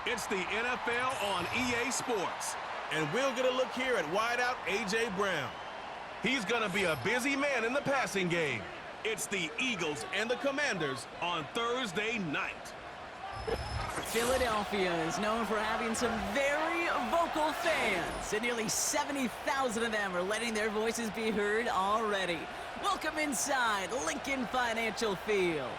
It's the NFL on EA Sports. And we'll get a look here at wideout A.J. Brown. He's going to be a busy man in the passing game. It's the Eagles and the Commanders on Thursday night. Philadelphia is known for having some very vocal fans, and nearly 70,000 of them are letting their voices be heard already. Welcome inside Lincoln Financial Field.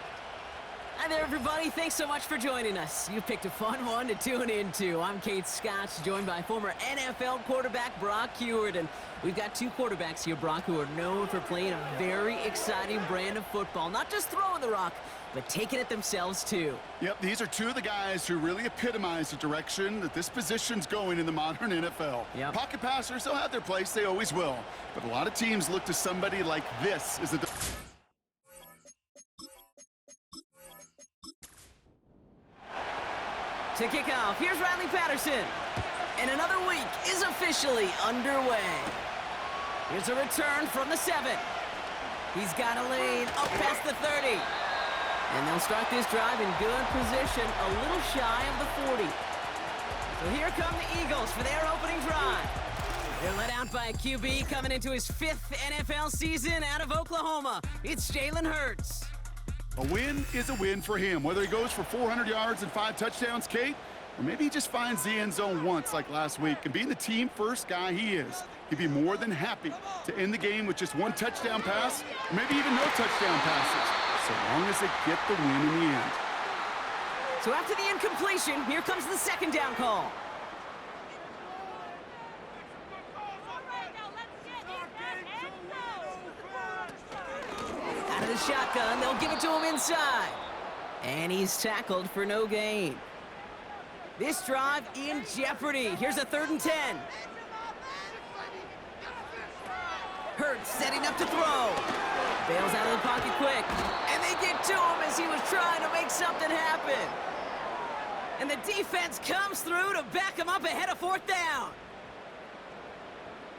Hi there, everybody. Thanks so much for joining us. You picked a fun one to tune into. I'm Kate Scott, joined by former NFL quarterback Brock Huard. And we've got two quarterbacks here, Brock, who are known for playing a very exciting brand of football. Not just throwing the rock, but taking it themselves, too. Yep, these are two of the guys who really epitomize the direction that this position's going in the modern NFL. Yep. Pocket passers, they'll have their place. They always will. But a lot of teams look to somebody like this as a... To kick off, here's Riley Patterson. And another week is officially underway. Here's a return from the 7. He's got a lane up past the 30. And they'll start this drive in good position, a little shy of the 40. So here come the Eagles for their opening drive. They're led out by a QB coming into his 5th NFL season out of Oklahoma. It's Jalen Hurts. A win is a win for him, whether he goes for 400 yards and 5 touchdowns, Kate, or maybe he just finds the end zone once like last week. And being the team-first guy he is, he'd be more than happy to end the game with just 1 touchdown pass, or maybe even no touchdown passes, so long as they get the win in the end. So after the incompletion, here comes the 2nd down call. Out of the shotgun, they'll give it to him inside. And he's tackled for no gain. This drive in jeopardy. Here's a 3rd and 10. Hurts setting up to throw. Bails out of the pocket quick. And they get to him as he was trying to make something happen. And the defense comes through to back him up ahead of 4th down.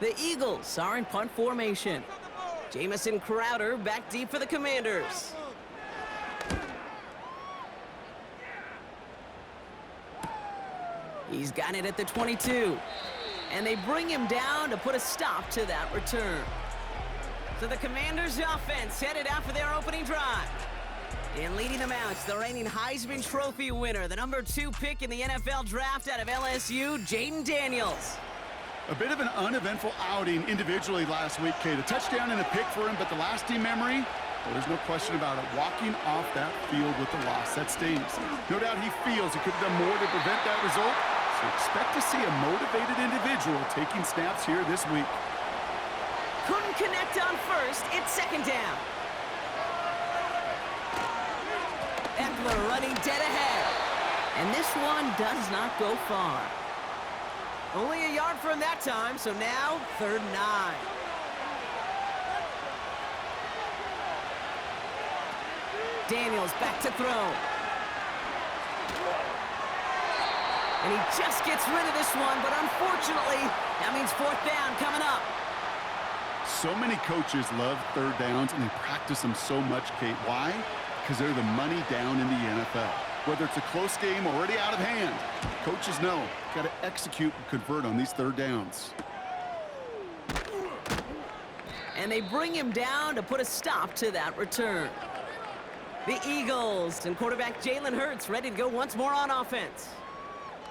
The Eagles are in punt formation. Jamison Crowder back deep for the Commanders. He's got it at the 22. And they bring him down to put a stop to that return. So the Commanders' offense headed out for their opening drive. And leading them out, the reigning Heisman Trophy winner, the number 2 pick in the NFL draft out of LSU, Jaden Daniels. A bit of an uneventful outing individually last week, Kate. A touchdown and a pick for him, but the lasting memory, well, there's no question about it. Walking off that field with the loss, that stings. No doubt he feels he could have done more to prevent that result, so expect to see a motivated individual taking snaps here this week. Couldn't connect on first, it's 2nd down. Eckler running dead ahead. And this one does not go far. Only a yard from that time, so now 3rd and 9. Daniels back to throw. And he just gets rid of this one, but unfortunately, that means 4th down coming up. So many coaches love 3rd downs, and they practice them so much, Kate. Why? Because they're the money down in the NFL. Whether it's a close game already out of hand, coaches know, got to execute and convert on these 3rd downs. And they bring him down to put a stop to that return. The Eagles and quarterback Jalen Hurts ready to go once more on offense.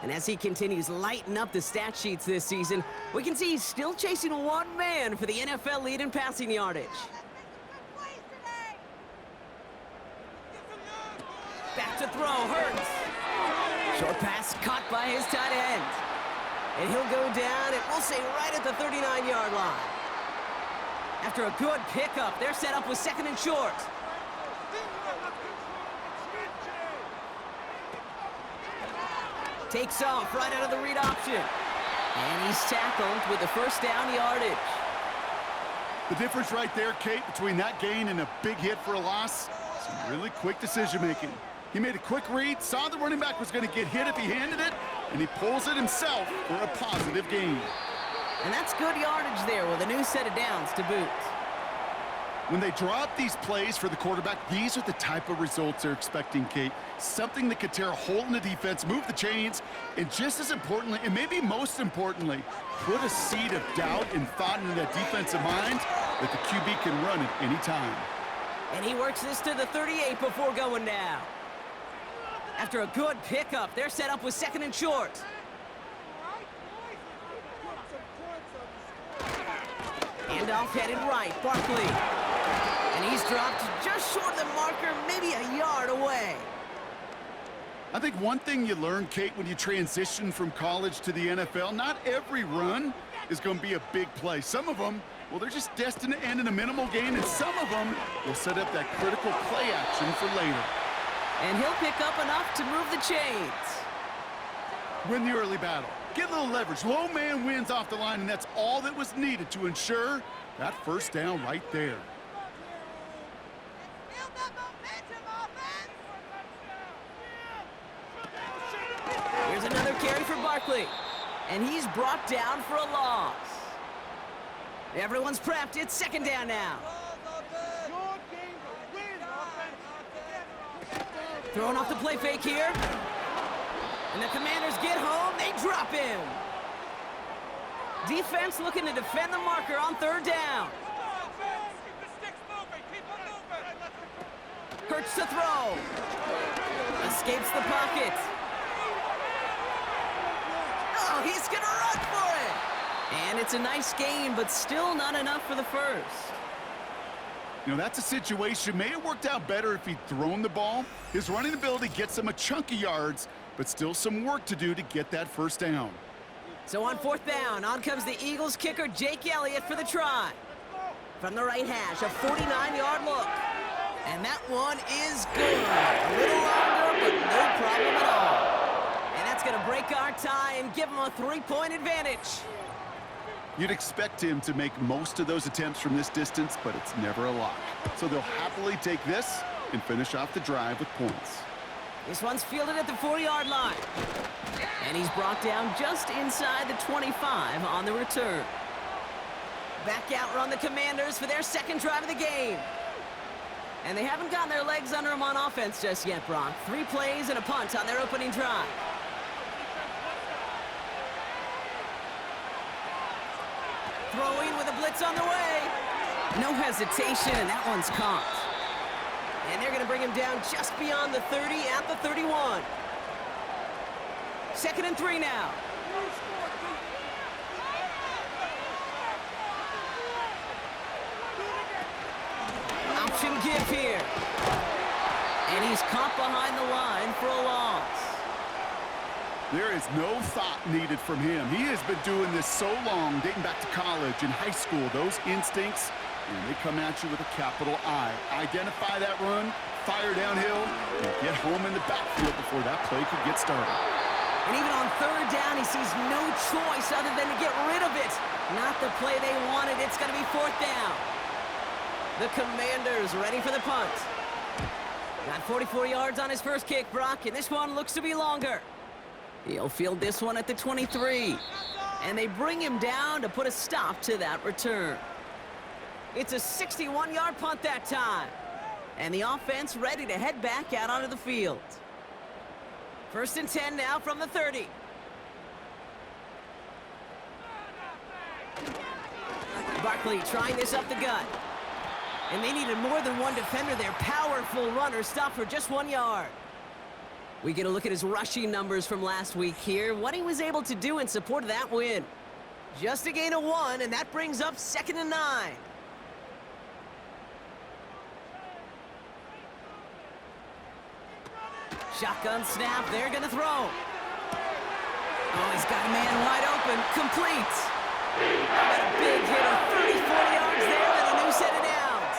And as he continues lighting up the stat sheets this season, we can see he's still chasing one man for the NFL lead in passing yardage. Back to throw, Hurts. Short pass caught by his tight end. And he'll go down, and we'll say right at the 39-yard line. After a good pickup, they're set up with 2nd and short. Takes off right out of the read option. And he's tackled with the 1st down yardage. The difference right there, Kate, between that gain and a big hit for a loss, some really quick decision-making. He made a quick read, saw the running back was going to get hit if he handed it, and he pulls it himself for a positive gain. And that's good yardage there with a new set of downs to boot. When they draw up these plays for the quarterback, these are the type of results they're expecting, Kate. Something that could tear a hole in the defense, move the chains, and just as importantly, and maybe most importantly, put a seed of doubt and thought into that defensive mind that the QB can run at any time. And he works this to the 38 before going down. After a good pickup, they're set up with 2nd and short. Handoff headed right, Barkley. And he's dropped just short of the marker, maybe a yard away. I think one thing you learn, Kate, when you transition from college to the NFL, not every run is going to be a big play. Some of them, well, they're just destined to end in a minimal gain, and some of them will set up that critical play action for later. And he'll pick up enough to move the chains. Win the early battle. Get a little leverage. Low man wins off the line, and that's all that was needed to ensure that first down right there. Here's another carry for Barkley. And he's brought down for a loss. Everyone's prepped. It's 2nd down now. Throwing off the play fake here. And the Commanders get home. They drop him. Defense looking to defend the marker on 3rd down. Hurts to throw. Escapes the pocket. Oh, he's going to run for it. And it's a nice gain, but still not enough for the first. You know, that's a situation. May have worked out better if he'd thrown the ball. His running ability gets him a chunk of yards, but still some work to do to get that first down. So on 4th down, on comes the Eagles kicker, Jake Elliott, for the try. From the right hash, a 49-yard look. And that one is good. A little longer, but no problem at all. And that's going to break our tie and give him a 3-point advantage. You'd expect him to make most of those attempts from this distance, but it's never a lock. So they'll happily take this and finish off the drive with points. This one's fielded at the 4-yard line. And he's brought down just inside the 25 on the return. Back out run the Commanders for their 2nd drive of the game. And they haven't gotten their legs under them on offense just yet, Brock. 3 plays and a punt on their opening drive. Throwing with a blitz on the way. No hesitation, and that one's caught. And they're going to bring him down just beyond the 30 at the 31. 2nd and 3 now. Option give here. And he's caught behind the line for a loss. There is no thought needed from him. He has been doing this so long, dating back to college and high school. Those instincts, and they come at you with a capital I. Identify that run, fire downhill, and get home in the backfield before that play could get started. And even on 3rd down, he sees no choice other than to get rid of it. Not the play they wanted. It's going to be 4th down. The Commanders ready for the punt. Got 44 yards on his first kick, Brock, and this one looks to be longer. He'll field this one at the 23. And they bring him down to put a stop to that return. It's a 61-yard punt that time. And the offense ready to head back out onto the field. 1st and 10 now from the 30. Barkley trying this up the gut. And they needed more than one defender there. Powerful runner stopped for just 1 yard. We get a look at his rushing numbers from last week here. What he was able to do in support of that win. Just a gain of 1, and that brings up 2nd and 9. Shotgun snap, they're gonna throw. Oh, he's got a man wide open, complete. How about a big hit of 34 yards there and a new set of downs.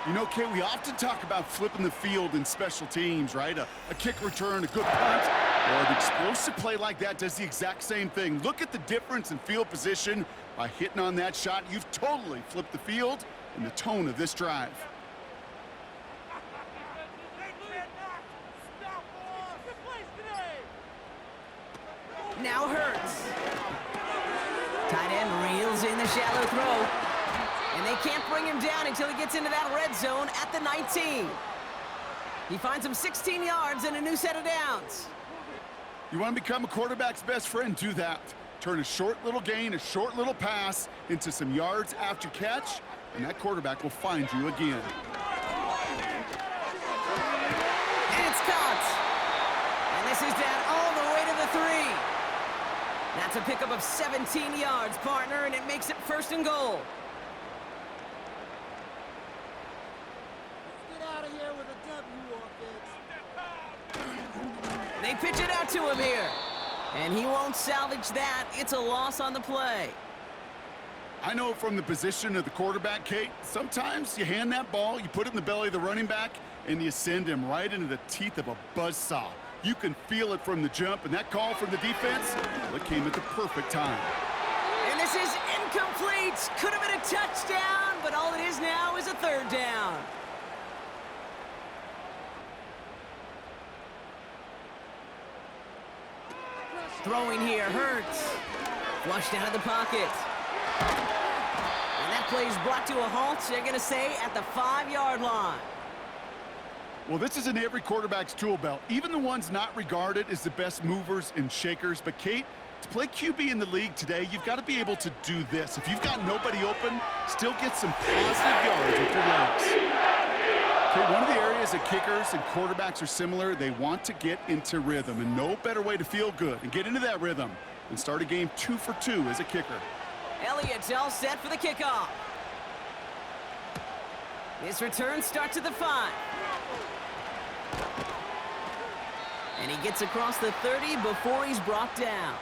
You know, Kate, we often talk about flipping the field in special teams, right? A kick return, a good punt, or an explosive play like that does the exact same thing. Look at the difference in field position by hitting on that shot. You've totally flipped the field and the tone of this drive. Now Hurts. Tight end reels in the shallow throw. And they can't bring him down until he gets into that red zone at the 19. He finds him 16 yards and a new set of downs. You want to become a quarterback's best friend? Do that. Turn a short little gain, a short little pass into some yards after catch, and that quarterback will find you again. And it's caught. And this is down all the way to the 3. That's a pickup of 17 yards, partner, and it makes it 1st and goal. Get out of here with a W, offense. They pitch it out to him here. And he won't salvage that. It's a loss on the play. I know from the position of the quarterback, Kate, sometimes you hand that ball, you put it in the belly of the running back, and you send him right into the teeth of a buzzsaw. You can feel it from the jump, and that call from the defense, well, it came at the perfect time. And this is incomplete. Could have been a touchdown, but all it is now is a 3rd down. Throwing here, Hurts. Flushed out of the pocket. And that play is brought to a halt, they're going to say, at the 5-yard line. Well, this is in every quarterback's tool belt, even the ones not regarded as the best movers and shakers. But, Kate, to play QB in the league today, you've got to be able to do this. If you've got nobody open, still get some positive yards with your legs. Okay, one of the areas that kickers and quarterbacks are similar, they want to get into rhythm, and no better way to feel good and get into that rhythm than start a game 2 for 2 as a kicker. Elliott's all set for the kickoff. This return starts at the 5. And he gets across the 30 before he's brought down.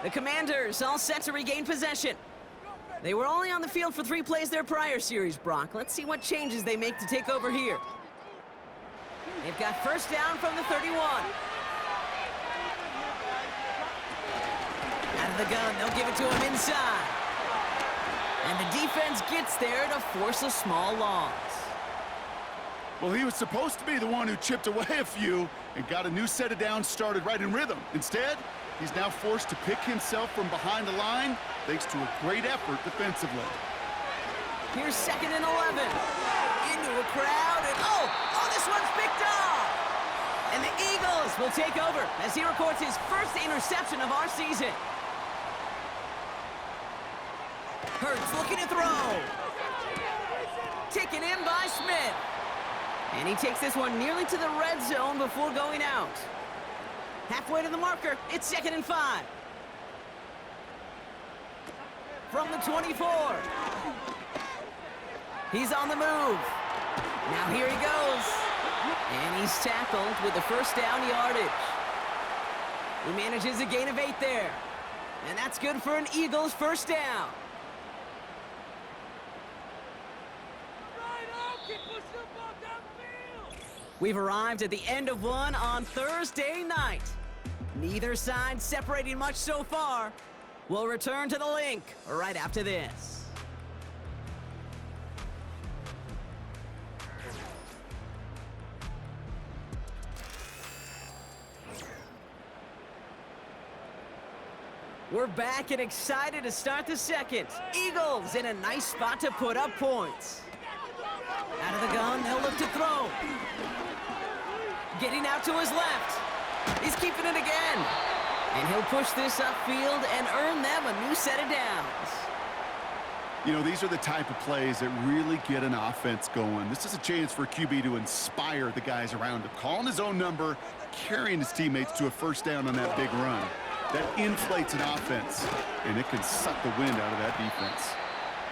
The Commanders all set to regain possession. They were only on the field for 3 plays their prior series, Brock. Let's see what changes they make to take over here. They've got 1st down from the 31. Out of the gun, they'll give it to him inside. And the defense gets there to force a small loss. Well, he was supposed to be the one who chipped away a few and got a new set of downs started right in rhythm. Instead, he's now forced to pick himself from behind the line thanks to a great effort defensively. Here's 2nd and 11. Into a crowd, and oh, this one's picked off! And the Eagles will take over as he records his 1st interception of our season. Hurts looking to throw. Taken in by Smith. And he takes this one nearly to the red zone before going out. Halfway to the marker, it's 2nd and 5. From the 24. He's on the move. Now here he goes. And he's tackled with the 1st down yardage. He manages a gain of 8 there. And that's good for an Eagles 1st down. We've arrived at the end of one on Thursday night. Neither side separating much so far. We'll return to the link right after this. We're back and excited to start the 2nd. Eagles in a nice spot to put up points. Out of the gun, they'll look to throw. Getting out to his left. He's keeping it again. And he'll push this upfield and earn them a new set of downs. You know, these are the type of plays that really get an offense going. This is a chance for QB to inspire the guys around him. Calling his own number, carrying his teammates to a 1st down on that big run. That inflates an offense, and it can suck the wind out of that defense.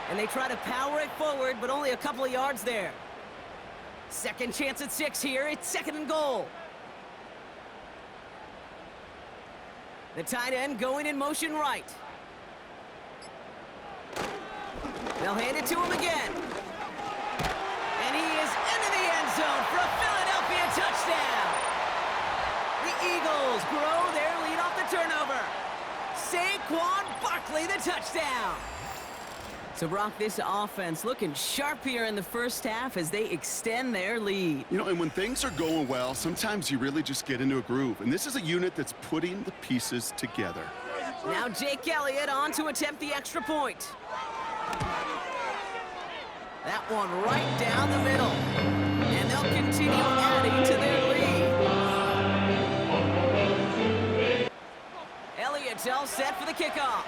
And they try to power it forward, but only a couple of yards there. 2nd chance at 6 here. It's 2nd and goal. The tight end going in motion right. They'll hand it to him again. And he is into the end zone for a Philadelphia touchdown. The Eagles grow their lead off the turnover. Saquon Barkley, the touchdown. So, Brock, this offense looking sharp here in the 1st half as they extend their lead. You know, and when things are going well, sometimes you really just get into a groove. And this is a unit that's putting the pieces together. Now Jake Elliott on to attempt the extra point. That one right down the middle. And they'll continue adding to their lead. Elliott's all set for the kickoff.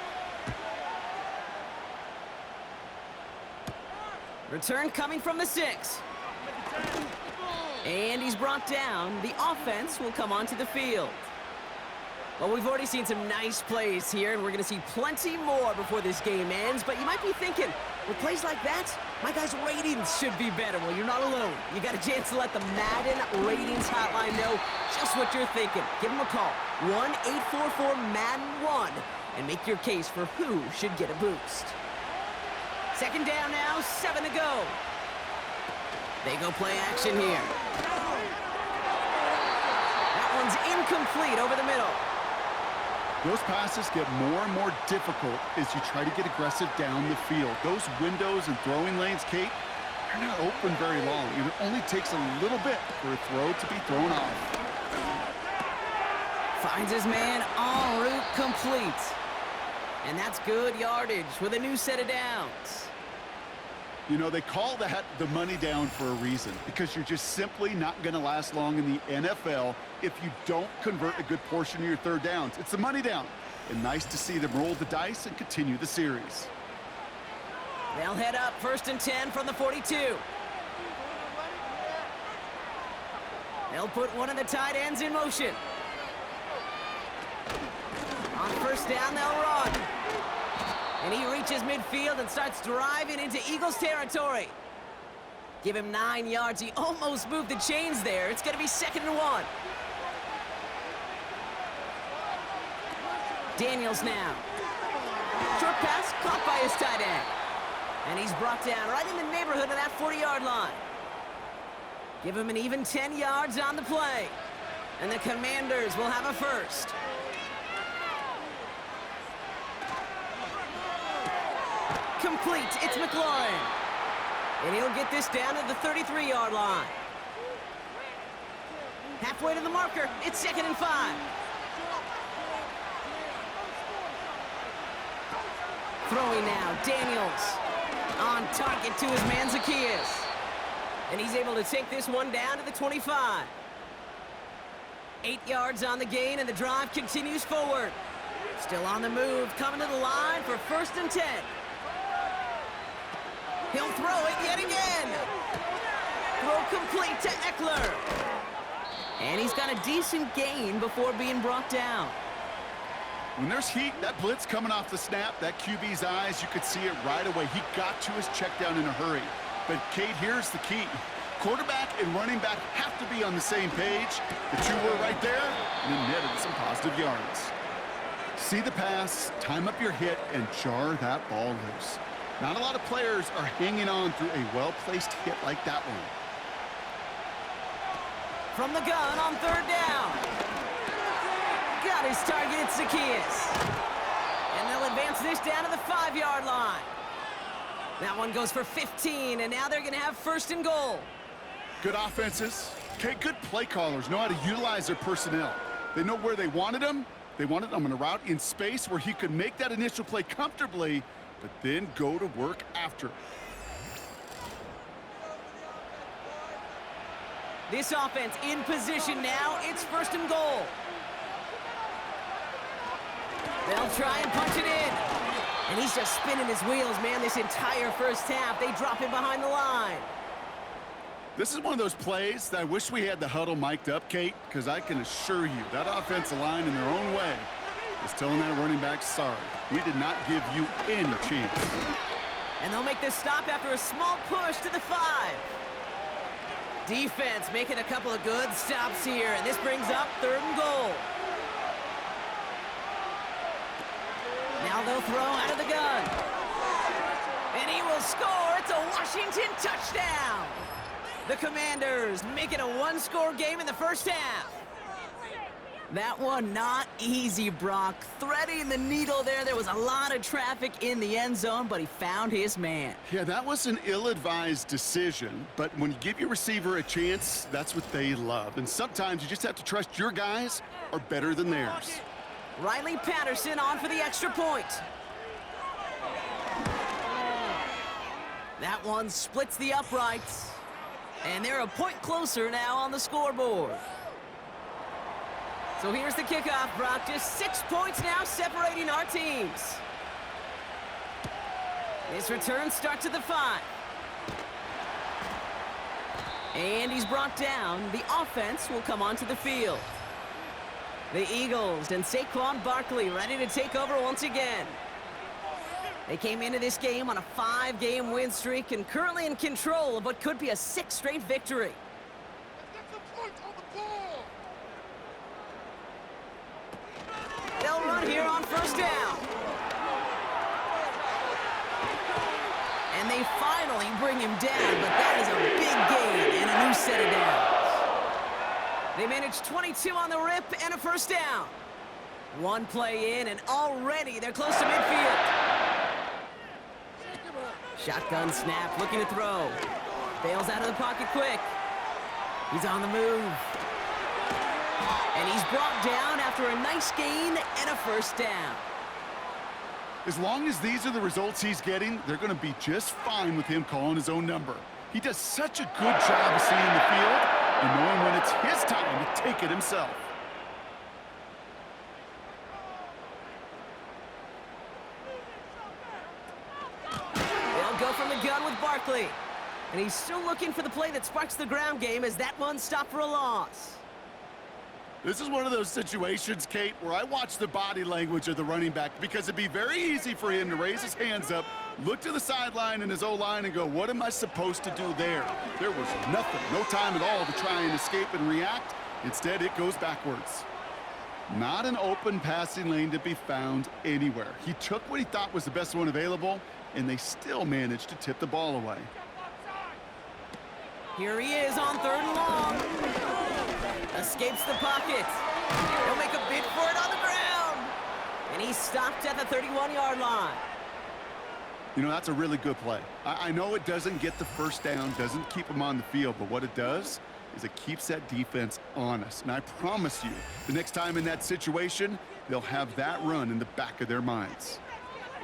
Return coming from the 6. And he's brought down. The offense will come onto the field. Well, we've already seen some nice plays here, and we're going to see plenty more before this game ends. But you might be thinking, with plays like that, my guys' ratings should be better. Well, you're not alone. You got a chance to let the Madden ratings hotline know just what you're thinking. Give them a call, 1-844-MADDEN-1, and make your case for who should get a boost. Second down now, 7 to go. They go play action here. That one's incomplete over the middle. Those passes get more and more difficult as you try to get aggressive down the field. Those windows and throwing lanes, Kate, they're not open very long. It only takes a little bit for a throw to be thrown off. Finds his man en route complete. And that's good yardage with a new set of downs. You know, they call that the money down for a reason, because you're just simply not going to last long in the NFL if you don't convert a good portion of your third downs. It's the money down. And nice to see them roll the dice and continue the series. They'll head up 1st and 10 from the 42. They'll put one of the tight ends in motion. On 1st down, they'll run. And he reaches midfield and starts driving into Eagles territory. Give him 9 yards. He almost moved the chains there. It's going to be 2nd and 1. Daniels now. Short pass caught by his tight end. And he's brought down right in the neighborhood of that 40-yard line. Give him an even 10 yards on the play. And the Commanders will have a first. Complete, it's McLaurin. And he'll get this down to the 33-yard line. Halfway to the marker, it's 2nd and 5. Throwing now, Daniels. On target to his man Zacchaeus. And he's able to take this one down to the 25. 8 yards on the gain, and the drive continues forward. Still on the move, coming to the line for 1st and 10. He'll throw it yet again. Throw complete to Eckler. And he's got a decent gain before being brought down. When there's heat, that blitz coming off the snap, that QB's eyes, you could see it right away. He got to his check down in a hurry. But, Kate, here's the key. Quarterback and running back have to be on the same page. The two were right there, and it netted some positive yards. See the pass, time up your hit, and jar that ball loose. Not a lot of players are hanging on through a well-placed hit like that one. From the gun on 3rd down. Got his target, Zacchaeus. And they'll advance this down to the 5-yard line. That one goes for 15, and now they're going to have 1st and goal. Good offenses. Okay, good play callers know how to utilize their personnel. They know where they wanted him. They wanted him on a route in space where he could make that initial play comfortably, but then go to work after. This offense in position now. It's 1st and goal. They'll try and punch it in. And he's just spinning his wheels, man, this entire first half. They drop him behind the line. This is one of those plays that I wish we had the huddle mic'd up, Kate, because I can assure you that offensive line in their own way is telling that running back, sorry, we did not give you any chance. And they'll make this stop after a small push to the 5. Defense making a couple of good stops here, and this brings up 3rd and goal. Now they'll throw out of the gun. And he will score. It's a Washington touchdown. The Commanders making a 1-score game in the first half. That one not easy, Brock. Threading the needle there. There was a lot of traffic in the end zone, but he found his man. Yeah, that was an ill-advised decision, but when you give your receiver a chance, that's what they love. And sometimes you just have to trust your guys are better than theirs. Riley Patterson on for the extra point. That one splits the uprights. And they're a point closer now on the scoreboard. So here's the kickoff, Brock. Just 6 points now separating our teams. This return starts at the 5. And he's brought down. The offense will come onto the field. The Eagles and Saquon Barkley ready to take over once again. They came into this game on a 5-game win streak and currently in control of what could be a 6th straight victory. They'll run here on first down. And they finally bring him down, but that is a big gain and a new set of downs. They managed 22 on the rip and a first down. One play in, and already they're close to midfield. Shotgun snap, looking to throw. Bails out of the pocket quick. He's on the move. And he's brought down after a nice gain and a first down. As long as these are the results he's getting, they're going to be just fine with him calling his own number. He does such a good job of seeing the field and knowing when it's his time to take it himself. They'll go from the gun with Barkley. And he's still looking for the play that sparks the ground game as that one stopped for a loss. This is one of those situations, Kate, where I watch the body language of the running back because it'd be very easy for him to raise his hands up, look to the sideline and his O-line and go, what am I supposed to do there? There was nothing, no time at all to try and escape and react. Instead, it goes backwards. Not an open passing lane to be found anywhere. He took what he thought was the best one available, and they still managed to tip the ball away. Here he is on 3rd and long. Escapes the pocket. He'll make a bid for it on the ground. And he's stopped at the 31-yard line. You know, that's a really good play. I know it doesn't get the first down, doesn't keep him on the field, but what it does is it keeps that defense honest. And I promise you, the next time in that situation, they'll have that run in the back of their minds.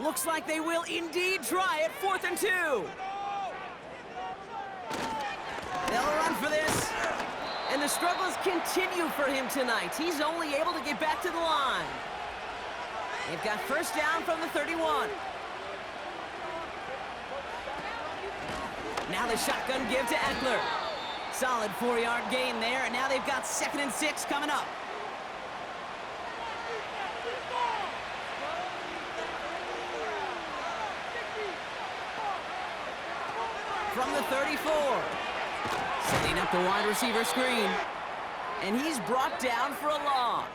Looks like they will indeed try it. 4th and 2. They'll run for this. And the struggles continue for him tonight. He's only able to get back to the line. They've got first down from the 31. Now the shotgun give to Eckler. Solid 4-yard gain there, and now they've got 2nd and 6 coming up. From the 34. Setting up the wide receiver screen. And he's brought down for a loss.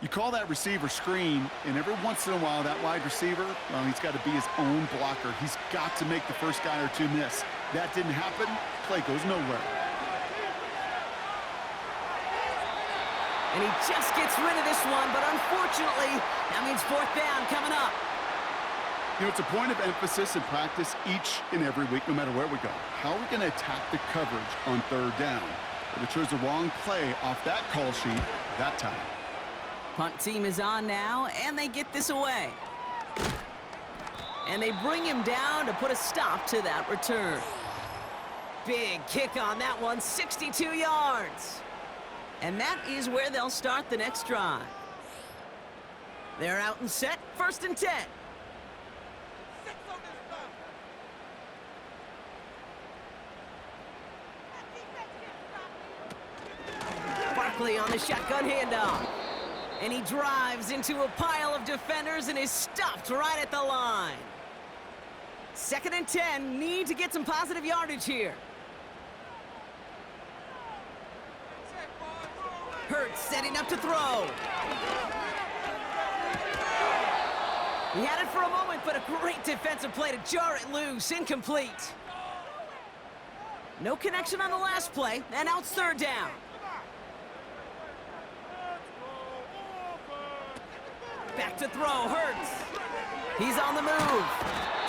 You call that receiver screen, and every once in a while, that wide receiver, well, he's got to be his own blocker. He's got to make the first guy or two miss. That didn't happen. Play goes nowhere. And he just gets rid of this one, but unfortunately, that means 4th down coming up. You know, it's a point of emphasis in practice each and every week, no matter where we go. How are we going to attack the coverage on 3rd down? But it chose the wrong play off that call sheet that time. Punt team is on now, and they get this away. And they bring him down to put a stop to that return. Big kick on that one, 62 yards. And that is where they'll start the next drive. They're out and set, 1st and 10. Barkley on the shotgun handoff. And he drives into a pile of defenders and is stopped right at the line. 2nd and 10, need to get some positive yardage here. Hurts setting up to throw. He had it for a moment, but a great defensive play to jar it loose, incomplete. No connection on the last play, and now it's 3rd down. Back to throw, Hurts. He's on the move.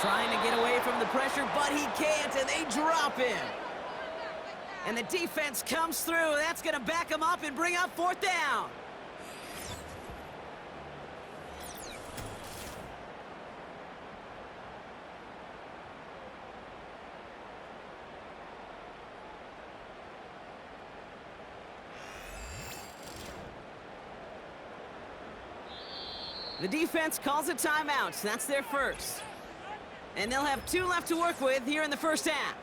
Trying to get away from the pressure, but he can't, and they drop him. And the defense comes through. That's going to back him up and bring up 4th down. The defense calls a timeout. That's their first. And they'll have 2 left to work with here in the first half.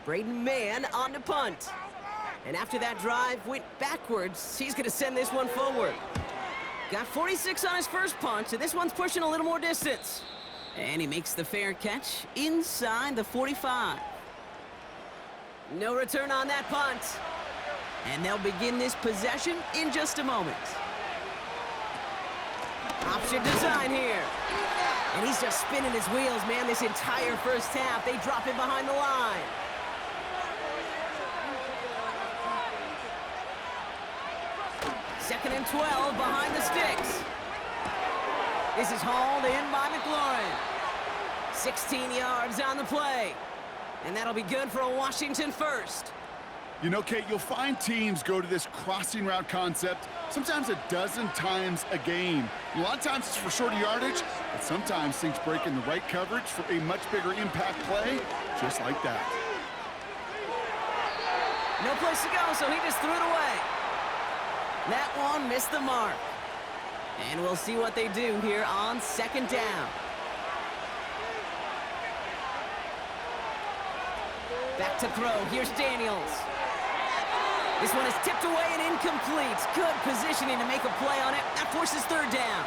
Braden Mann on to punt. And after that drive went backwards, he's going to send this one forward. Got 46 on his first punt, and this one's pushing a little more distance. And he makes the fair catch inside the 45. No return on that punt. And they'll begin this possession in just a moment. Option design here. And he's just spinning his wheels, man, this entire first half. They drop him behind the line. Second and 12 behind the sticks. This is hauled in by McLaurin. 16 yards on the play. And that'll be good for a Washington first. You know, Kate, you'll find teams go to this crossing route concept sometimes a dozen times a game. A lot of times it's for shorter yardage, but sometimes things break in the right coverage for a much bigger impact play, just like that. No place to go, so he just threw it away. That one missed the mark. And we'll see what they do here on second down. Back to throw. Here's Daniels. This one is tipped away and incomplete. Good positioning to make a play on it. That forces third down.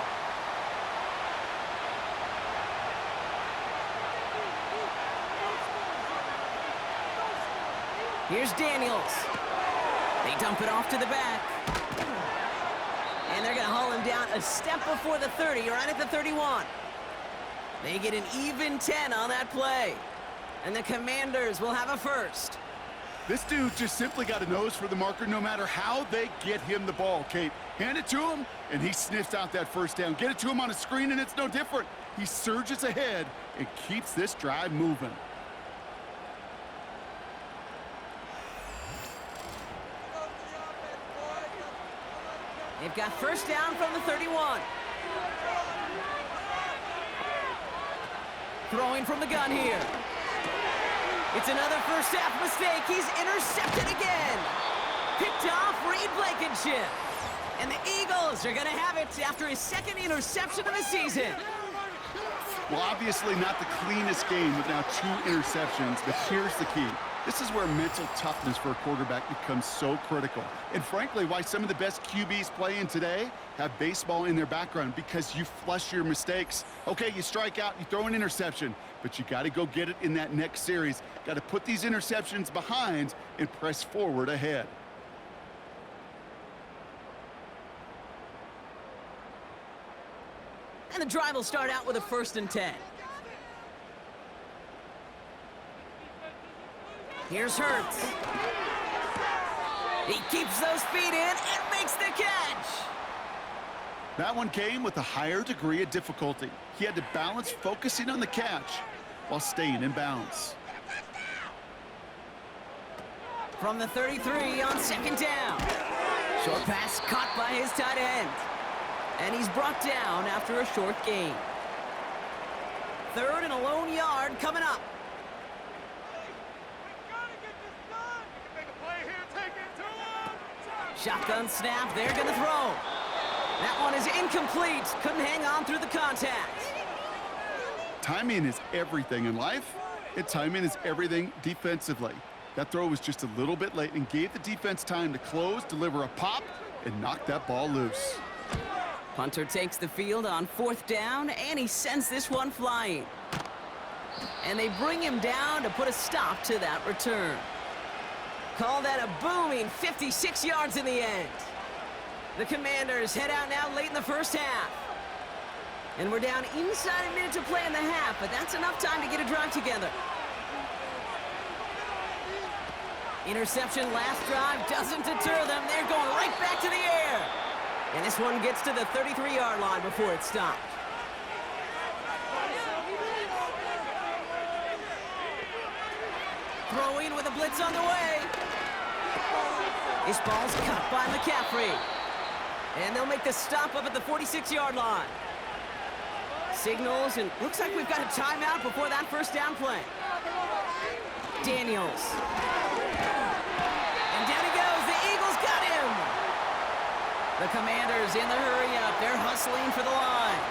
Here's Daniels. They dump it off to the back. And they're going to haul him down a step before the 30, right at the 31. They get an even 10 on that play. And the Commanders will have a first. This dude just simply got a nose for the marker no matter how they get him the ball, Kate. Hand it to him, and he sniffs out that first down. Get it to him on a screen, and it's no different. He surges ahead and keeps this drive moving. They've got first down from the 31. Throwing from the gun here. It's another first half mistake. He's intercepted again. Picked off Reed Blankenship. And the Eagles are going to have it after his second interception of the season. Well, obviously not the cleanest game with now 2 interceptions, but here's the key. This is where mental toughness for a quarterback becomes so critical. And frankly, why some of the best QBs playing today have baseball in their background, because you flush your mistakes. Okay, you strike out, you throw an interception, but you got to go get it in that next series. Got to put these interceptions behind and press forward ahead. And the drive will start out with a 1st and 10. Here's Hurts. He keeps those feet in and makes the catch. That one came with a higher degree of difficulty. He had to balance focusing on the catch while staying in bounds. From the 33 on second down. Short pass caught by his tight end. And he's brought down after a short gain. 3rd and a lone yard coming up. Shotgun snap, they're going to throw. That one is incomplete. Couldn't hang on through the contact. Timing is everything in life, and timing is everything defensively. That throw was just a little bit late and gave the defense time to close, deliver a pop, and knock that ball loose. Punter takes the field on 4th down, and he sends this one flying. And they bring him down to put a stop to that return. Call that a booming 56 yards in the end. The Commanders head out now late in the first half. And we're down inside a minute to play in the half, but that's enough time to get a drive together. Interception last drive doesn't deter them. They're going right back to the air. And this one gets to the 33-yard line before it stopped. Throwing with a blitz on the way. This ball's cut by McCaffrey. And they'll make the stop up at the 46-yard line. Signals, and looks like we've got a timeout before that first down play. Daniels. And down he goes. The Eagles got him. The Commanders in the hurry-up. They're hustling for the line.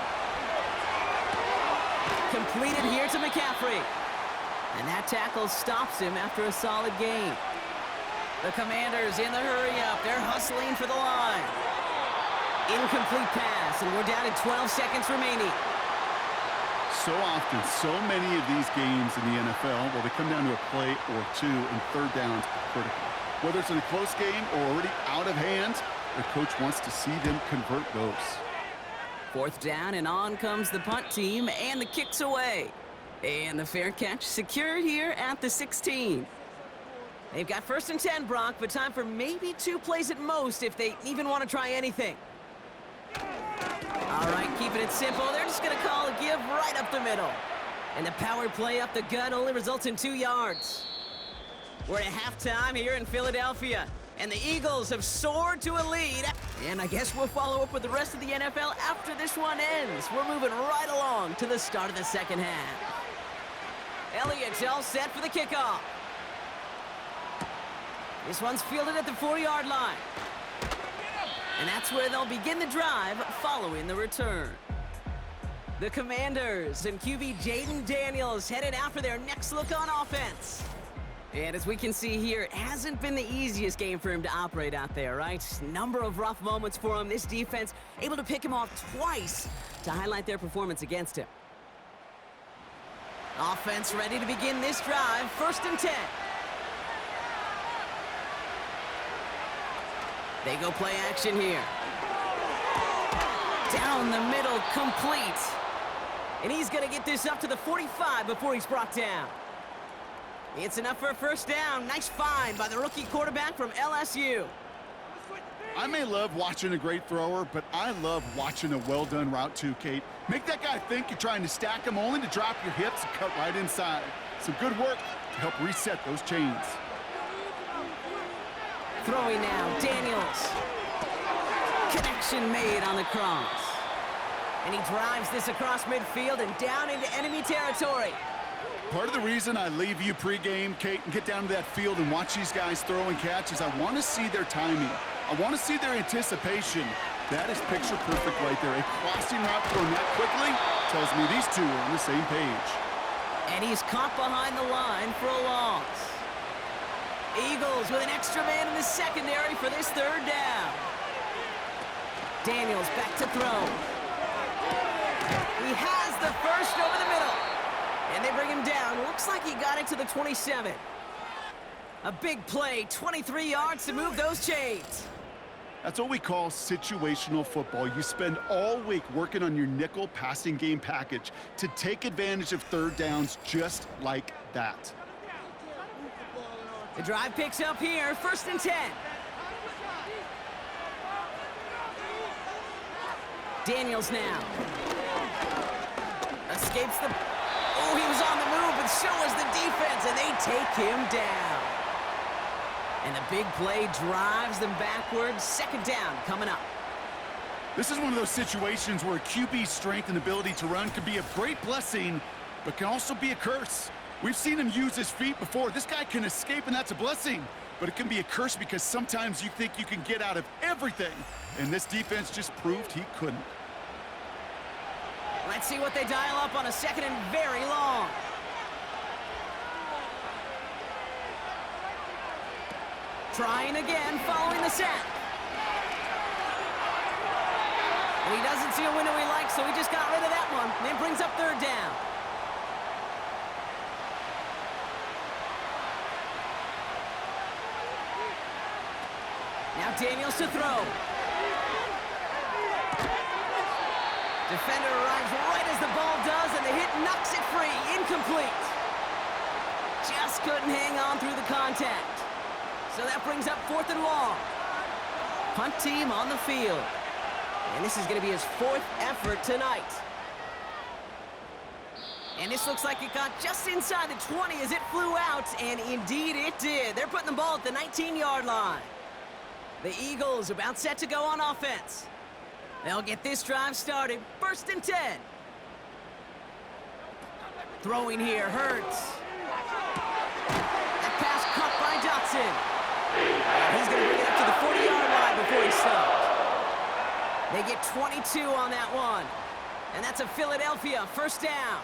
Completed here to McCaffrey. And that tackle stops him after a solid gain. The Commanders in the hurry-up. They're hustling for the line. Incomplete pass, and we're down to 12 seconds remaining. So often, so many of these games in the NFL, well, they come down to a play or two, and third downs are critical. Whether it's in a close game or already out of hand, the coach wants to see them convert those. Fourth down, and on comes the punt team, and the kick's away. And the fair catch secured here at the 16. They've got 1st and 10, Brock, but time for maybe 2 plays at most if they even want to try anything. All right, keeping it simple. They're just going to call a give right up the middle. And the power play up the gut only results in 2 yards. We're at halftime here in Philadelphia, and the Eagles have soared to a lead. And I guess we'll follow up with the rest of the NFL after this one ends. We're moving right along to the start of the second half. Elliott's all set for the kickoff. This one's fielded at the 4-yard line. And that's where they'll begin the drive following the return. The Commanders and QB Jaden Daniels headed out for their next look on offense. And as we can see here, it hasn't been the easiest game for him to operate out there, right? Number of rough moments for him. This defense able to pick him off twice to highlight their performance against him. Offense ready to begin this drive. 1st and 10. They go play action here. Down the middle, complete. And he's going to get this up to the 45 before he's brought down. It's enough for a 1st down. Nice find by the rookie quarterback from LSU. I may love watching a great thrower, but I love watching a well-done route too, Kate. Make that guy think you're trying to stack him only to drop your hips and cut right inside. Some good work to help reset those chains. Throwing now, Daniels. Connection made on the cross. And he drives this across midfield and down into enemy territory. Part of the reason I leave you pregame, Kate, and get down to that field and watch these guys throw and catch is I want to see their timing. I want to see their anticipation. That is picture perfect right there. A crossing route thrown that quickly tells me these two are on the same page. And he's caught behind the line for a loss. Eagles with an extra man in the secondary for this 3rd down. Daniels back to throw. He has the first over the middle. And they bring him down. Looks like he got it to the 27. A big play, 23 yards to move those chains. That's what we call situational football. You spend all week working on your nickel passing game package to take advantage of 3rd downs just like that. The drive picks up here, 1st and 10. Daniels now. Escapes the... Oh, he was on the move, but so was the defense, and they take him down. And the big play drives them backwards. 2nd down coming up. This is one of those situations where QB's strength and ability to run can be a great blessing, but can also be a curse. We've seen him use his feet before. This guy can escape, and that's a blessing. But it can be a curse because sometimes you think you can get out of everything. And this defense just proved he couldn't. Let's see what they dial up on a 2nd and very long. Trying again, following the set. And he doesn't see a window he likes, so he just got rid of that one. And it brings up 3rd down. Now Daniels to throw. Defender arrives right as the ball does, and the hit knocks it free. Incomplete. Just couldn't hang on through the contact. So that brings up 4th and long. Punt team on the field. And this is going to be his 4th effort tonight. And this looks like it got just inside the 20 as it flew out, and indeed it did. They're putting the ball at the 19-yard line. The Eagles about set to go on offense. They'll get this drive started. 1st and 10. Throwing here, Hurts. That pass caught by Dotson. He's going to bring it up to the 40-yard line before he stopped. get 22 on that one. And that's a Philadelphia first down.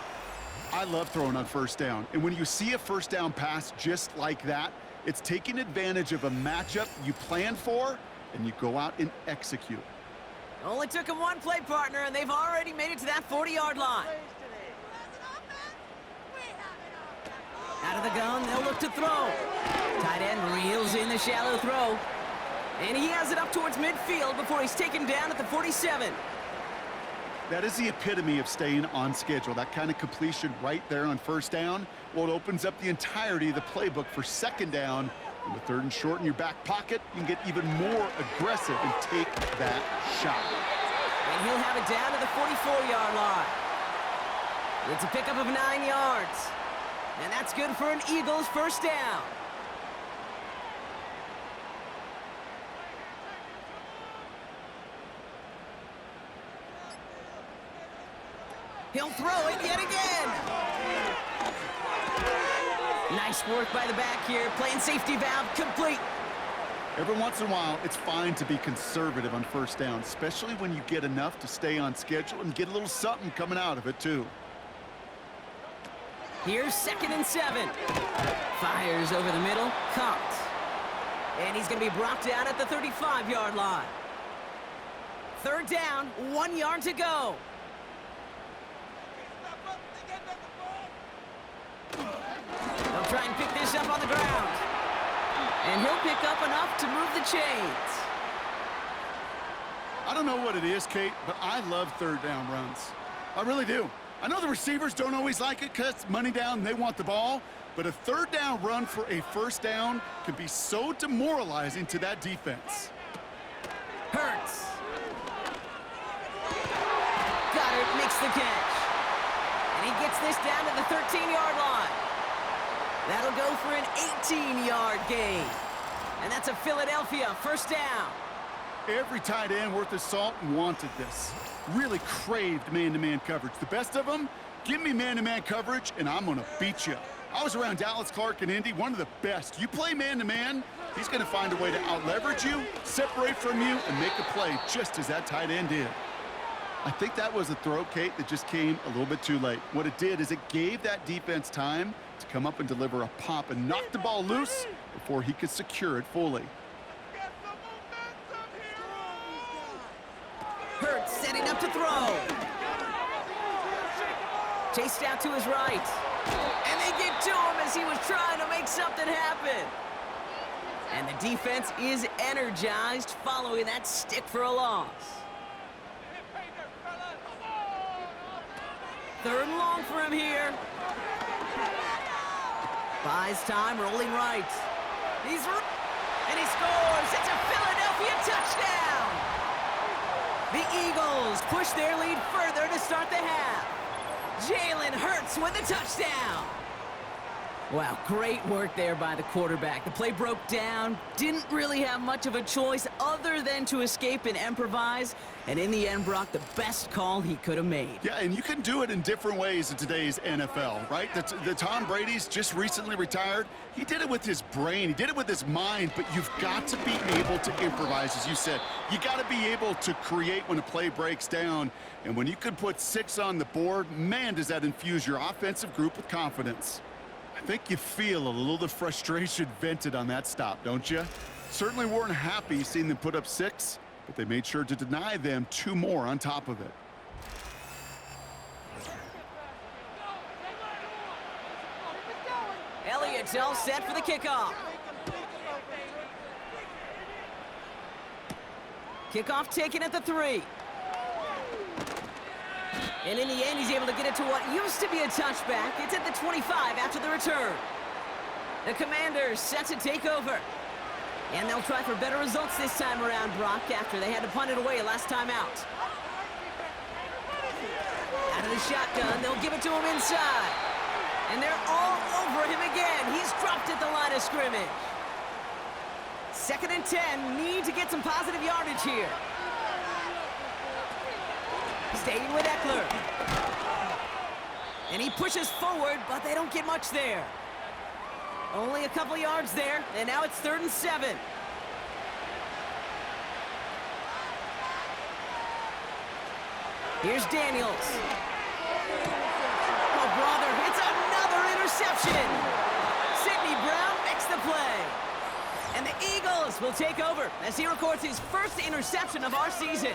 I love throwing on first down. And when you see a first down pass just like that, it's taking advantage of a matchup you planned for, and you go out and execute. Only took him one play, partner, and they've already made it to that 40-yard line. Out of the gun, they'll look to throw. Tight end reels in the shallow throw. And he has it up towards midfield before he's taken down at the 47. That is the epitome of staying on schedule. That kind of completion right there on first down. Well, it opens up the entirety of the playbook for second down. And with 3rd and short in your back pocket, you can get even more aggressive and take that shot. And he'll have it down to the 44-yard line. It's a pickup of 9 yards. And that's good for an Eagles first down. He'll throw it yet again. Nice work by the back here. Playing safety valve complete. Every once in a while, it's fine to be conservative on first down, especially when you get enough to stay on schedule and get a little something coming out of it, too. Here's 2nd and 7. Fires over the middle. Caught. And he's going to be brought down at the 35-yard line. 3rd down, 1 yard to go. He'll try and pick this up on the ground. And he'll pick up enough to move the chains. I don't know what it is, Kate, but I love 3rd down runs. I really do. I know the receivers don't always like it because it's money down, they want the ball, but a 3rd down run for a first down can be so demoralizing to that defense. Hurts. Goddard makes the catch. And he gets this down to the 13-yard line. That'll go for an 18-yard gain. And that's a Philadelphia first down. Every tight end worth his salt wanted this. Really craved man-to-man coverage. The best of them, give me man-to-man coverage, and I'm going to beat you. I was around Dallas Clark and Indy, one of the best. You play man-to-man, he's going to find a way to out-leverage you, separate from you, and make a play just as that tight end did. I think that was a throw, Kate, that just came a little bit too late. What it did is it gave that defense time to come up and deliver a pop and knock the ball loose before he could secure it fully. Hurts setting up to throw. Chased out to his right. And they get to him as he was trying to make something happen. And the defense is energized following that stick for a loss. 3rd and long for him here. Buys time, rolling right. And he scores. It's a Philadelphia touchdown. The Eagles push their lead further to start the half. Jalen Hurts with a touchdown. Wow, great work there by the quarterback. The play broke down, didn't really have much of a choice other than to escape and improvise, and in the end, Brock, the best call he could have made. Yeah, and you can do it in different ways in today's NFL, right? The Tom Brady's just recently retired. He did it with his brain. He did it with his mind, but you've got to be able to improvise, as you said. You got to be able to create when a play breaks down, and when you can put 6 on the board, man, does that infuse your offensive group with confidence. I think you feel a little of the frustration vented on that stop, don't you? Certainly weren't happy seeing them put up 6, but they made sure to deny them 2 more on top of it. Elliott's all set for the kickoff. Kickoff taken at the 3. And in the end, he's able to get it to what used to be a touchback. It's at the 25 after the return. The Commanders set to take over. And they'll try for better results this time around, Brock, after they had to punt it away last time out. Out of the shotgun, they'll give it to him inside. And they're all over him again. He's dropped at the line of scrimmage. 2nd and 10, need to get some positive yardage here. Staying with Eckler. And he pushes forward, but they don't get much there. Only a couple yards there, and now it's 3rd and 7. Here's Daniels. Oh, brother, it's another interception. Sidney Brown makes the play. And the Eagles will take over as he records his first interception of our season.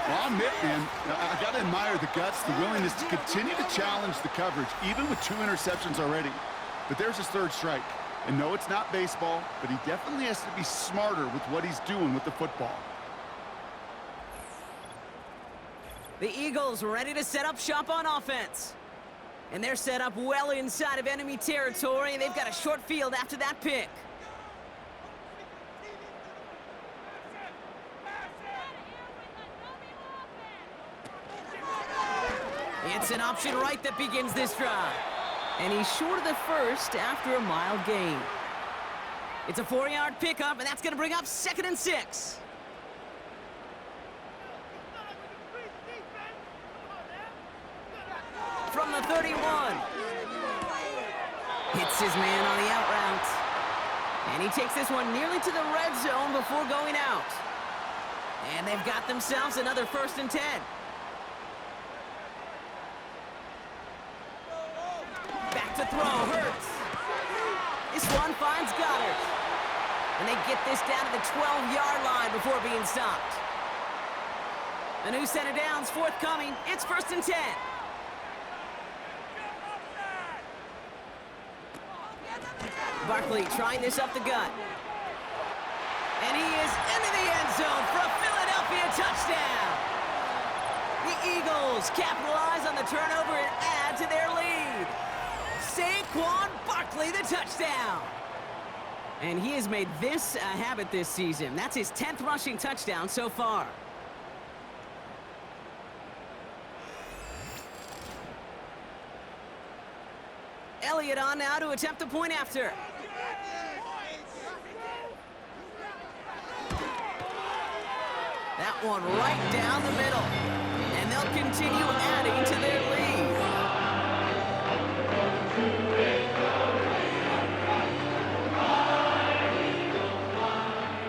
Well, I'll admit, man, I got to admire the guts, the willingness to continue to challenge the coverage, even with 2 interceptions already. But there's his 3rd strike. And no, it's not baseball, but he definitely has to be smarter with what he's doing with the football. The Eagles ready to set up shop on offense. And they're set up well inside of enemy territory, and they've got a short field after that pick. It's an option right that begins this drive. And he's short of the first after a mild gain. It's a 4-yard pickup, and that's going to bring up 2nd and 6. From the 31. Hits his man on the out route. And he takes this one nearly to the red zone before going out. And they've got themselves another 1st and 10. Back to throw, Hurts. This one finds Goddard. And they get this down to the 12-yard line before being stopped. A new set of downs forthcoming. It's 1st and 10. Barkley trying this up the gut. And he is into the end zone for a Philadelphia touchdown. The Eagles capitalize on the turnover and add to their lead. Saquon Barkley, the touchdown. And he has made this a habit this season. That's his 10th rushing touchdown so far. Elliott on now to attempt the point after. That one right down the middle. And they'll continue adding to their lead.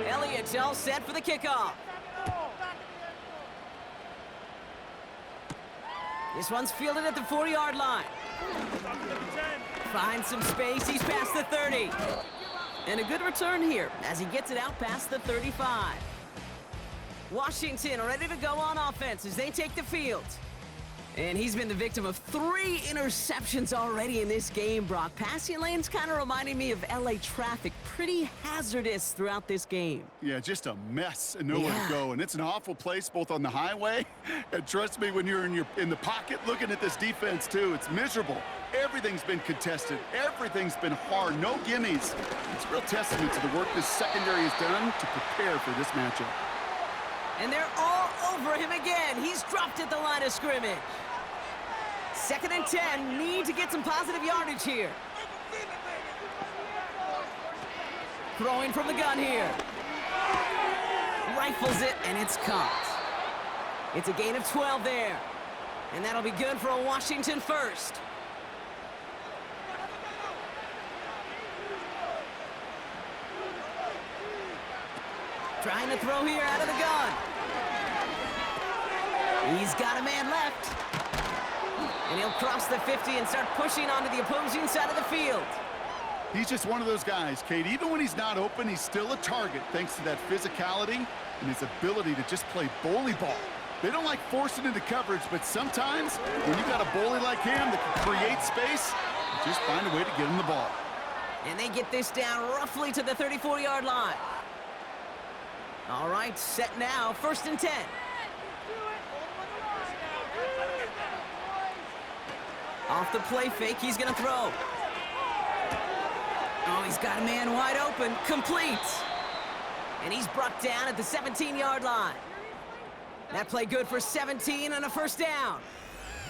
Elliott's all set for the kickoff. This one's fielded at the 4-yard line. Finds some space, he's past the 30. And a good return here as he gets it out past the 35. Washington ready to go on offense as they take the field. And he's been the victim of 3 interceptions already in this game, Brock. Passing lanes kind of reminding me of LA traffic. Pretty hazardous throughout this game. Yeah, just a mess and nowhere to go. And it's an awful place both on the highway. And trust me, when you're in the pocket looking at this defense too, it's miserable. Everything's been contested. Everything's been hard. No gimmies. It's a real testament to the work this secondary has done to prepare for this matchup. And they're all over him again. He's dropped at the line of scrimmage. 2nd and 10. Need to get some positive yardage here. Throwing from the gun here. Rifles it, and it's caught. It's a gain of 12 there. And that'll be good for a Washington first. Trying to throw here out of the gun. He's got a man left. And he'll cross the 50 and start pushing onto the opposing side of the field. He's just one of those guys, Kate. Even when he's not open, he's still a target thanks to that physicality and his ability to just play bully ball. They don't like forcing into coverage, but sometimes when you got a bully like him that can create space, just find a way to get him the ball. And they get this down roughly to the 34-yard line. All right, set now, 1st and 10. Off the play fake, he's gonna throw. Oh, he's got a man wide open, complete. And he's brought down at the 17-yard line. That play good for 17 and a 1st down.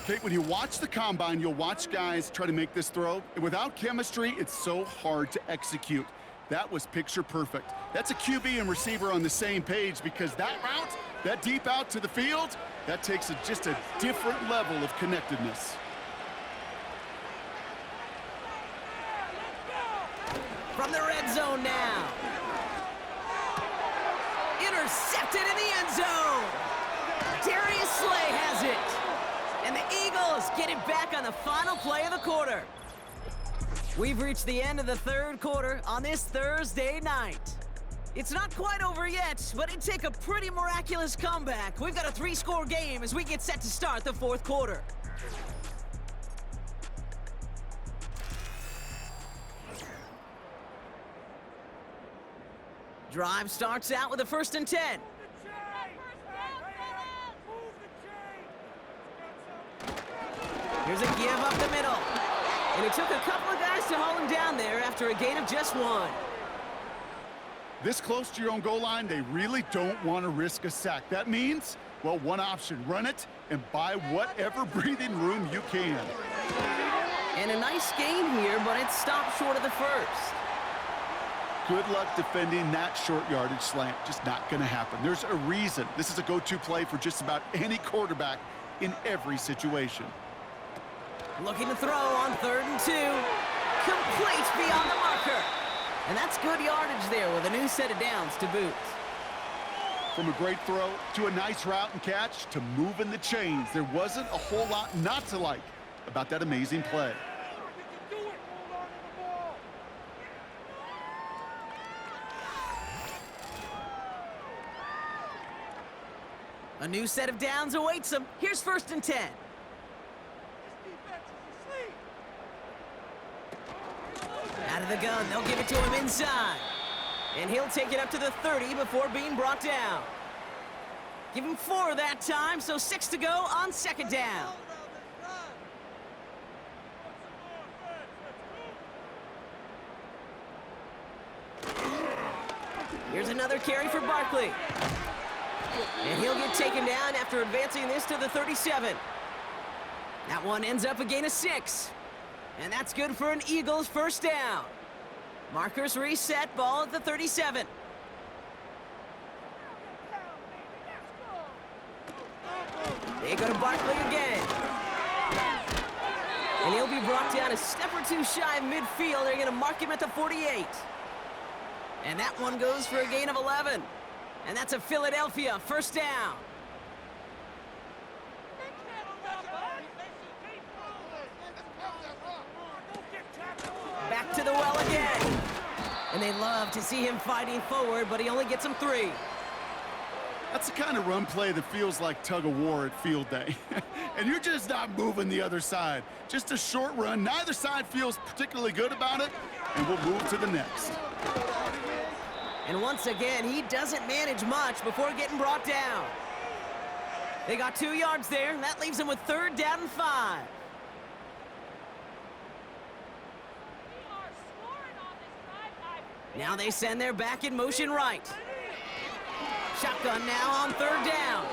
Kate, when you watch the combine, you'll watch guys try to make this throw. And without chemistry, it's so hard to execute. That was picture perfect. That's a QB and receiver on the same page because that route, that deep out to the field, that takes just a different level of connectedness. From the red zone now. Intercepted in the end zone. Darius Slay has it. And the Eagles get it back on the final play of the quarter. We've reached the end of the third quarter on this Thursday night. It's not quite over yet, but it'd take a pretty miraculous comeback. We've got a 3-score game as we get set to start the fourth quarter. Drive starts out with a 1st and 10. Here's a give up the middle. And it took a couple of guys to hold him down there after a gain of just 1. This close to your own goal line, they really don't want to risk a sack. That means, well, one option, run it and buy whatever breathing room you can. And a nice gain here, but it stopped short of the first. Good luck defending that short yardage slant. Just not going to happen. There's a reason. This is a go-to play for just about any quarterback in every situation. Looking to throw on 3rd and 2. Complete beyond the marker. And that's good yardage there with a new set of downs to boot. From a great throw to a nice route and catch to moving the chains, there wasn't a whole lot not to like about that amazing play. A new set of downs awaits him. Here's 1st and 10. Out of the gun, they'll give it to him inside. And he'll take it up to the 30 before being brought down. Give him 4 that time, so 6 to go on 2nd down. Here's another carry for Barkley. And he'll get taken down after advancing this to the 37. That one ends up a gain of 6. And that's good for an Eagles 1st down. Markers reset, ball at the 37. They go to Barkley again. And he'll be brought down a step or 2 shy of midfield. They're going to mark him at the 48. And that one goes for a gain of 11. And that's a Philadelphia 1st down. Back to the well again. And they love to see him fighting forward, but he only gets him 3. That's the kind of run play that feels like tug-of-war at field day. And you're just not moving the other side. Just a short run. Neither side feels particularly good about it, and we'll move to the next. And once again, he doesn't manage much before getting brought down. They got 2 yards there, and that leaves him with 3rd down and 5. Now they send their back in motion right. Shotgun now on 3rd down.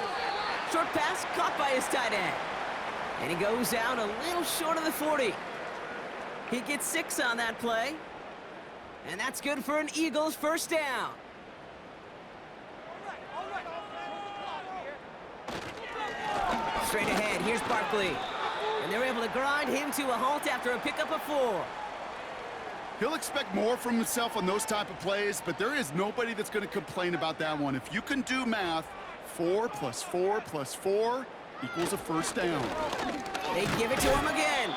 Short pass caught by his tight end. And he goes out a little short of the 40. He gets 6 on that play. And that's good for an Eagles 1st down. Straight ahead, here's Barkley. And they're able to grind him to a halt after a pickup of 4. He'll expect more from himself on those type of plays, but there is nobody that's going to complain about that one. If you can do math, 4 + 4 + 4 equals a 1st down. They give it to him again.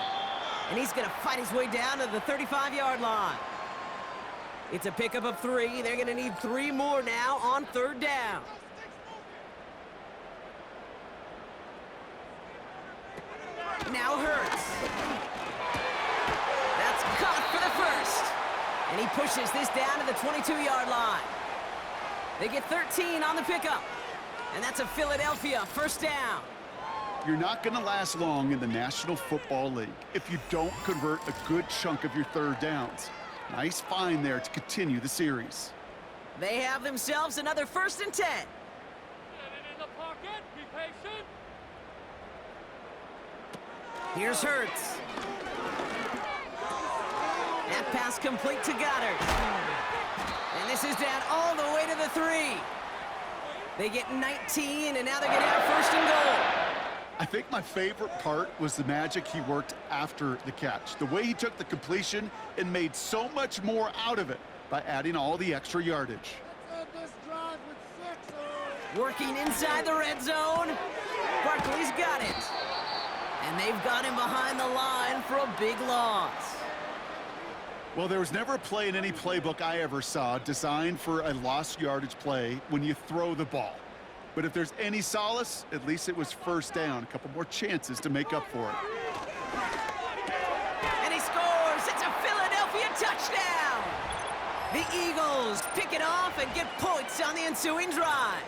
And he's going to fight his way down to the 35-yard line. It's a pickup of 3. They're going to need 3 more now on 3rd down. Now Hurts. That's caught for the 1st. And he pushes this down to the 22-yard line. They get 13 on the pickup. And that's a Philadelphia 1st down. You're not going to last long in the National Football League if you don't convert a good chunk of your 3rd downs. Nice find there to continue the series. They have themselves another 1st and 10. Get it in the pocket. Be patient. Here's Hurts. That pass complete to Goddard. And this is down all the way to the 3. They get 19, and now they're going to have 1st and goal. I think my favorite part was the magic he worked after the catch. The way he took the completion and made so much more out of it by adding all the extra yardage. Let's end this drive with 6. Working inside the red zone. Barkley's got it. And they've got him behind the line for a big loss. Well, there was never a play in any playbook I ever saw designed for a lost yardage play when you throw the ball. But if there's any solace, at least it was first down. A couple more chances to make up for it. And he scores. It's a Philadelphia touchdown. The Eagles pick it off and get points on the ensuing drive.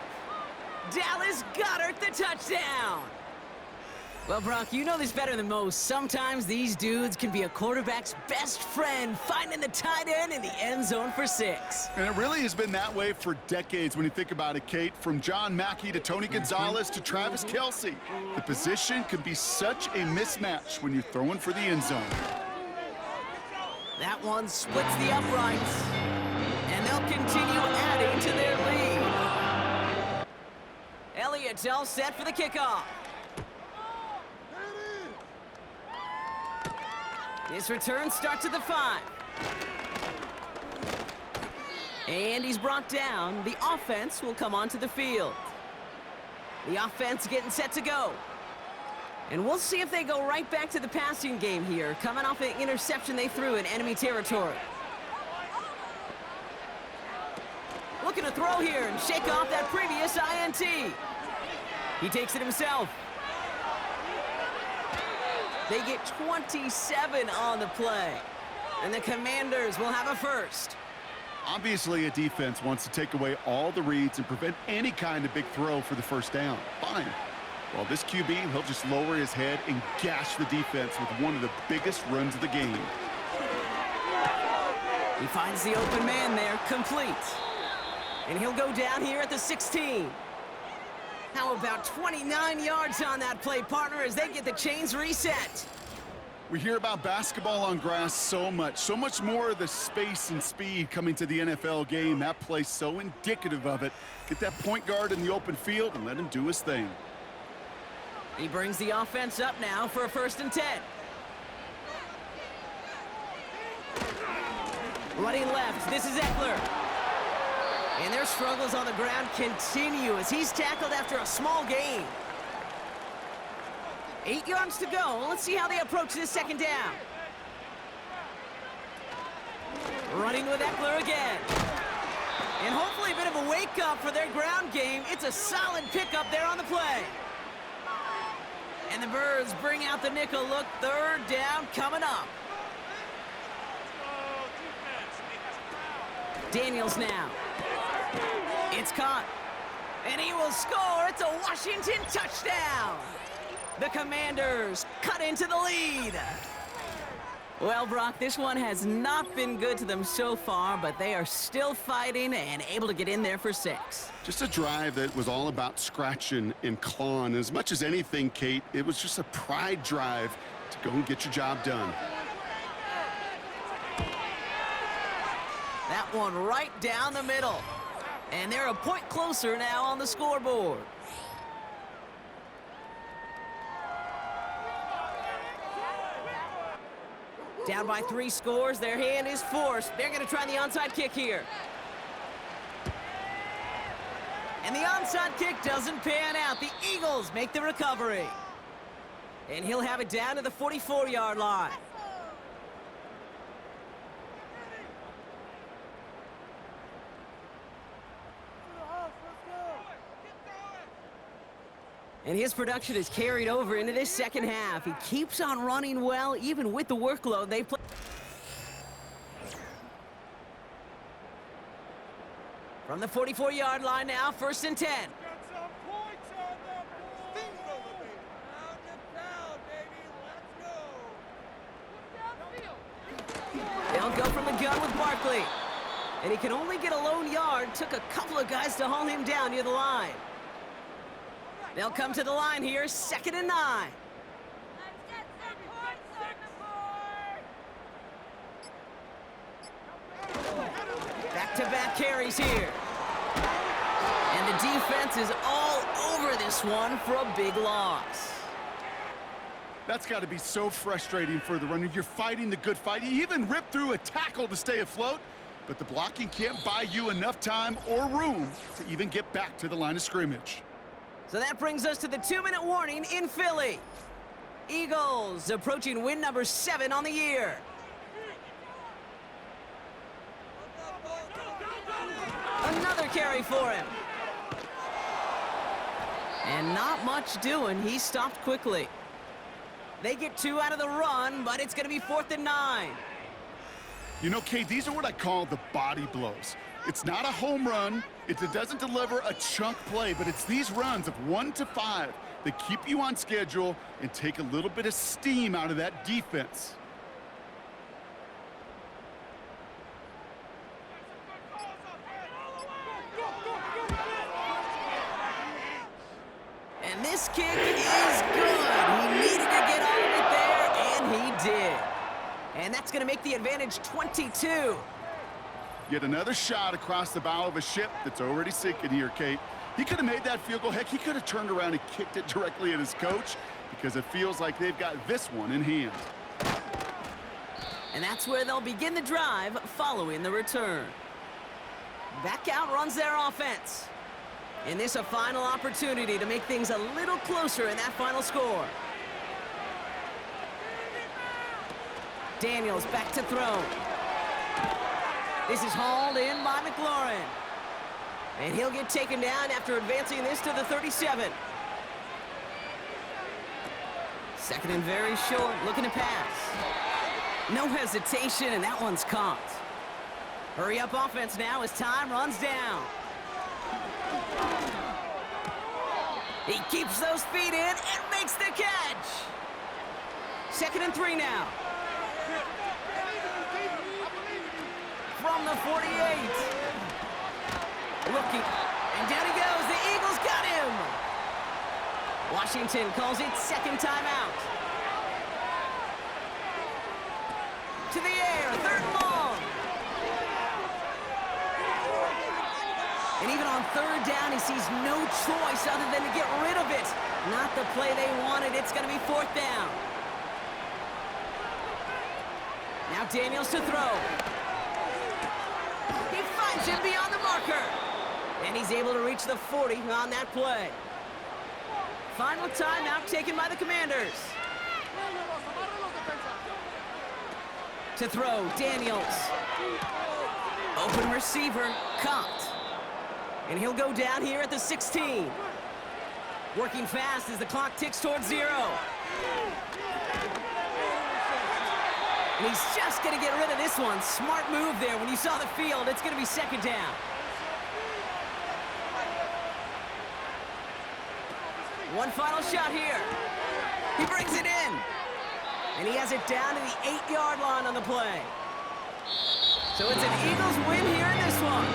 Dallas Goedert the touchdown. Well, Brock, you know this better than most. Sometimes these dudes can be a quarterback's best friend, finding the tight end in the end zone for 6. And it really has been that way for decades when you think about it, Kate. From John Mackey to Tony Gonzalez to Travis Kelce. The position can be such a mismatch when you're throwing for the end zone. That one splits the uprights. And they'll continue adding to their lead. Elliott's all set for the kickoff. His return starts at the 5. And he's brought down. The offense will come onto the field. The offense getting set to go. And we'll see if they go right back to the passing game here, coming off an interception they threw in enemy territory. Looking to throw here and shake off that previous INT. He takes it himself. They get 27 on the play. And the Commanders will have a first. Obviously, a defense wants to take away all the reads and prevent any kind of big throw for the first down. Fine. Well, this QB, he'll just lower his head and gash the defense with one of the biggest runs of the game. He finds the open man there, complete. And he'll go down here at the 16. How about 29 yards on that play, partner, as they get the chains reset? We hear about basketball on grass so much more of the space and speed coming to the NFL game. That play's so indicative of it. Get that point guard in the open field and let him do his thing. He brings the offense up now for a 1st and 10. Running left, this is Eckler. And their struggles on the ground continue as he's tackled after a small gain. 8 yards to go. Let's see how they approach this 2nd down. Running with Eckler again. And hopefully a bit of a wake-up for their ground game. It's a solid pickup there on the play. And the Birds bring out the nickel look. 3rd down coming up. Daniels now. It's caught. And he will score. It's a Washington touchdown. The Commanders cut into the lead. Well, Brock, this one has not been good to them so far, but they are still fighting and able to get in there for 6. Just a drive that was all about scratching and clawing. As much as anything, Kate, it was just a pride drive to go and get your job done. That one right down the middle. And they're a point closer now on the scoreboard. Down by 3 scores, their hand is forced. They're going to try the onside kick here. And the onside kick doesn't pan out. The Eagles make the recovery. And he'll have it down to the 44-yard line. And his production is carried over into this 2nd half. He keeps on running well, even with the workload they play. From the 44-yard line now, 1st and 10. They'll go from the gun with Barkley. And he can only get a lone yard. Took a couple of guys to haul him down near the line. They'll come to the line here, 2nd and 9. Back-to-back carries here. And the defense is all over this one for a big loss. That's got to be so frustrating for the runner. You're fighting the good fight. You even ripped through a tackle to stay afloat, but the blocking can't buy you enough time or room to even get back to the line of scrimmage. So that brings us to the 2-minute warning in Philly. Eagles approaching win number 7 on the year. Another carry for him. And not much doing. He stopped quickly. They get 2 out of the run, but it's going to be 4th and 9. You know, Kate, these are what I call the body blows. It's not a home run. It doesn't deliver a chunk play, but it's these runs of 1 to 5 that keep you on schedule and take a little bit of steam out of that defense. And this kick is good. He needed to get all of it there, and he did. And that's going to make the advantage 22. Yet another shot across the bow of a ship that's already sinking here, Kate. He could have made that field goal. Heck, he could have turned around and kicked it directly at his coach because it feels like they've got this one in hand. And that's where they'll begin the drive following the return. Back out runs their offense. And this a final opportunity to make things a little closer in that final score. Daniels back to throw. This is hauled in by McLaurin. And he'll get taken down after advancing this to the 37. Second and very short, looking to pass. No hesitation, and that one's caught. Hurry up offense now as time runs down. He keeps those feet in and makes the catch. 2nd and 3 now. From the 48. Looking, and down he goes. The Eagles got him. Washington calls it 2nd timeout. To the air, 3rd and long. And even on 3rd down, he sees no choice other than to get rid of it. Not the play they wanted. It's going to be 4th down. Now Daniels to throw. He finds him beyond the marker. And he's able to reach the 40 on that play. Final timeout taken by the Commanders. To throw, Daniels. Open receiver, caught. And he'll go down here at the 16. Working fast as the clock ticks towards 0. And he's just going to get rid of this one. Smart move there. When you saw the field, it's going to be 2nd down. One final shot here. He brings it in. And he has it down to the 8-yard line on the play. So it's an Eagles win here in this one.